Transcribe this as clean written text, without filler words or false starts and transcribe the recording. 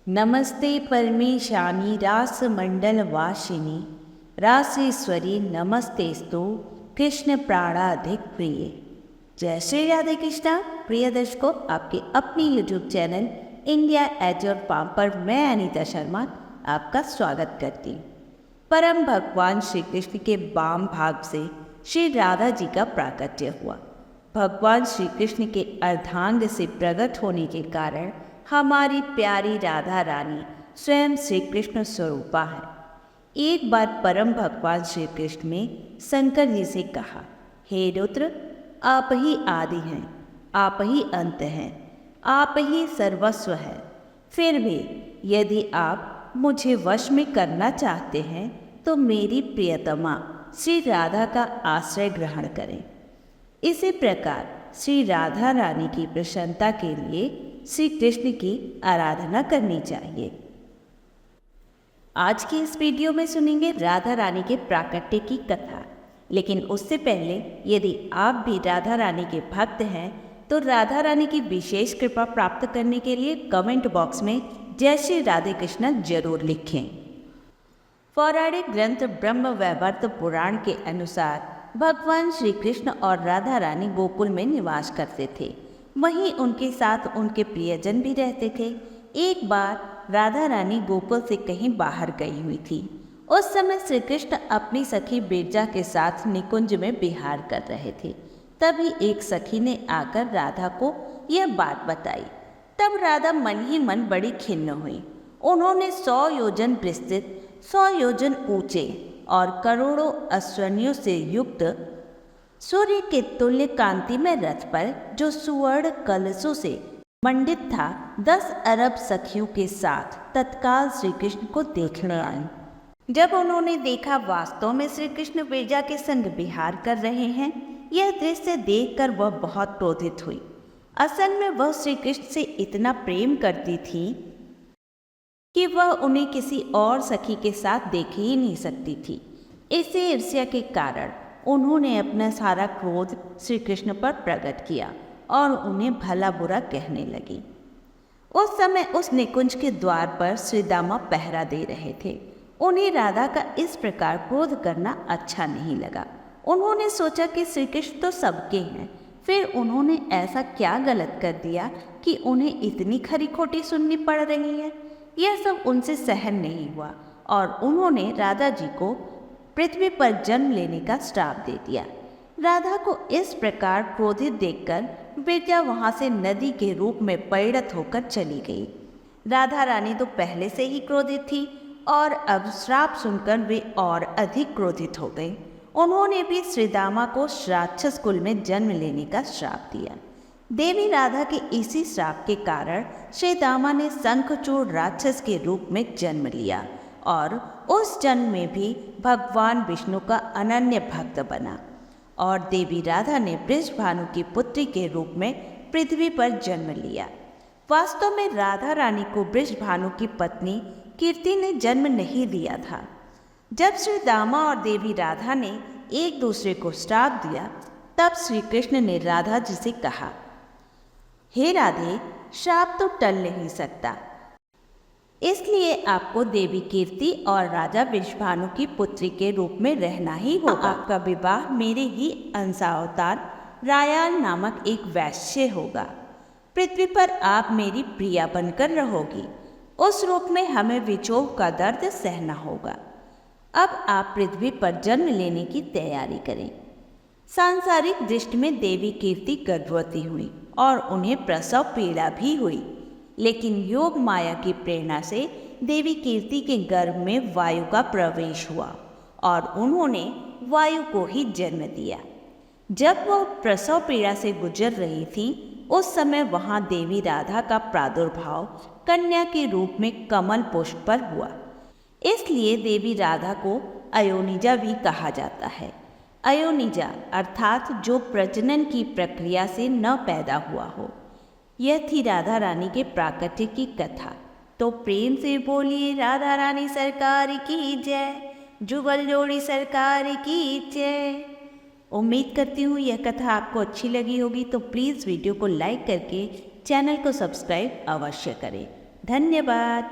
नमस्ते परमेशानी रासमंडल वासिनी रासेश्वरी नमस्तेस्तु कृष्ण प्राणाधिक प्रिय। जय श्री राधे कृष्णा। प्रिय दर्शकों, आपके अपनी YouTube channel India at your palm पर मैं अनीता शर्मा आपका स्वागत करती हूँ। परम भगवान श्री कृष्ण के वाम भाग से श्री राधा जी का प्राकट्य हुआ। भगवान श्री कृष्ण के अर्धांग से प्रकट होने के कारण हमारी प्यारी राधा रानी स्वयं श्री कृष्ण स्वरूपा है। एक बार परम भगवान श्री कृष्ण ने शंकर जी से कहा, हे रुद्र, आप ही आदि हैं, आप ही अंत हैं, आप ही सर्वस्व हैं। फिर भी यदि आप मुझे वश में करना चाहते हैं तो मेरी प्रियतमा श्री राधा का आश्रय ग्रहण करें। इसी प्रकार श्री राधा रानी की प्रसन्नता के लिए श्री कृष्ण की आराधना करनी चाहिए। आज की इस वीडियो में सुनेंगे राधा रानी के प्राकट्य की कथा। लेकिन उससे पहले यदि आप भी राधा रानी के भक्त हैं तो राधा रानी की विशेष कृपा प्राप्त करने के लिए कमेंट बॉक्स में जय श्री राधे कृष्ण जरूर लिखें। पौराणिक ग्रंथ ब्रह्म वैवर्त पुराण के अनुसार भगवान श्री कृष्ण और राधा रानी गोकुल में निवास करते थे। वहीं उनके साथ उनके प्रियजन भी रहते थे। एक बार राधा रानी गोकुल से कहीं बाहर गई हुई थी। उस समय श्री कृष्ण अपनी सखी बिरजा के साथ निकुंज में विहार कर रहे थे। तभी एक सखी ने आकर राधा को यह बात बताई। तब राधा मन ही मन बड़ी खिन्न हुई। उन्होंने 100 योजन विस्तृत, 100 योजन ऊंचे और करोड़ों अश्वनियों से युक्त सूर्य के तुल्य कांति में रथ पर, जो सुवर्ण कलशों से मंडित था, 10 अरब सखियों के साथ तत्काल श्री कृष्ण को देखने आई। जब उन्होंने देखा वास्तव में श्री कृष्ण बिरजा के संग विहार कर रहे हैं, यह दृश्य देखकर वह बहुत क्रोधित हुई। असल में वह श्री कृष्ण से इतना प्रेम करती थी कि वह उन्हें किसी और सखी के साथ देख ही नहीं सकती थी। इसी ईर्ष्या के कारण उन्होंने अपना सारा क्रोध श्री कृष्ण पर प्रकट किया और उन्हें भला बुरा कहने लगी। उस समय उस निकुंज के द्वार पर श्री दामा पहरा दे रहे थे। उन्हें राधा का इस प्रकार क्रोध करना अच्छा नहीं लगा। उन्होंने सोचा कि श्री कृष्ण तो सबके हैं, फिर उन्होंने ऐसा क्या गलत कर दिया कि उन्हें इतनी खरी खोटी सुननी पड़ रही है। यह सब उनसे सहन नहीं हुआ और उन्होंने राधा जी को पृथ्वी पर जन्म लेने का श्राप दे दिया। राधा को इस प्रकार क्रोधित देखकर बिरजा वहां से नदी के रूप में परिणत होकर चली गई। राधा रानी तो पहले से ही क्रोधित थी और अब श्राप सुनकर वे और अधिक क्रोधित हो गई। उन्होंने भी श्रीदामा को राक्षस कुल में जन्म लेने का श्राप दिया। देवी राधा के इसी श्राप के कारण श्रीदामा ने शंखचूड़ राक्षस के रूप में जन्म लिया और उस जन्म में भी भगवान विष्णु का अनन्य भक्त बना और देवी राधा ने वृषभानु की पुत्री के रूप में पृथ्वी पर जन्म लिया। वास्तव में राधा रानी को वृषभानु की पत्नी कीर्ति ने जन्म नहीं दिया था। जब श्री दामा और देवी राधा ने एक दूसरे को श्राप दिया, तब श्री कृष्ण ने राधा जी से कहा, हे राधे, श्राप तो टल नहीं सकता, इसलिए आपको देवी कीर्ति और राजा वृषभानु की पुत्री के रूप में रहना ही होगा। आपका विवाह मेरे ही अंशावतार रायाल नामक एक वैश्य होगा। पृथ्वी पर आप मेरी प्रिया बनकर रहोगी। उस रूप में हमें विक्षोभ का दर्द सहना होगा। अब आप पृथ्वी पर जन्म लेने की तैयारी करें। सांसारिक दृष्टि में देवी कीर्ति गर्भवती हुई और उन्हें प्रसव पीड़ा भी हुई, लेकिन योग माया की प्रेरणा से देवी कीर्ति के गर्भ में वायु का प्रवेश हुआ और उन्होंने वायु को ही जन्म दिया। जब वह प्रसव पीड़ा से गुजर रही थी, उस समय वहां देवी राधा का प्रादुर्भाव कन्या के रूप में कमल पुष्प पर हुआ। इसलिए देवी राधा को अयोनिजा भी कहा जाता है। अयोनिजा अर्थात जो प्रजनन की प्रक्रिया से न पैदा हुआ हो। यह थी राधा रानी के प्राकट्य की कथा। तो प्रेम से बोलिए राधा रानी सरकार की जय, जुगल जोड़ी सरकार की जय। उम्मीद करती हूँ यह कथा आपको अच्छी लगी होगी, तो प्लीज़ वीडियो को लाइक करके चैनल को सब्सक्राइब अवश्य करें। धन्यवाद।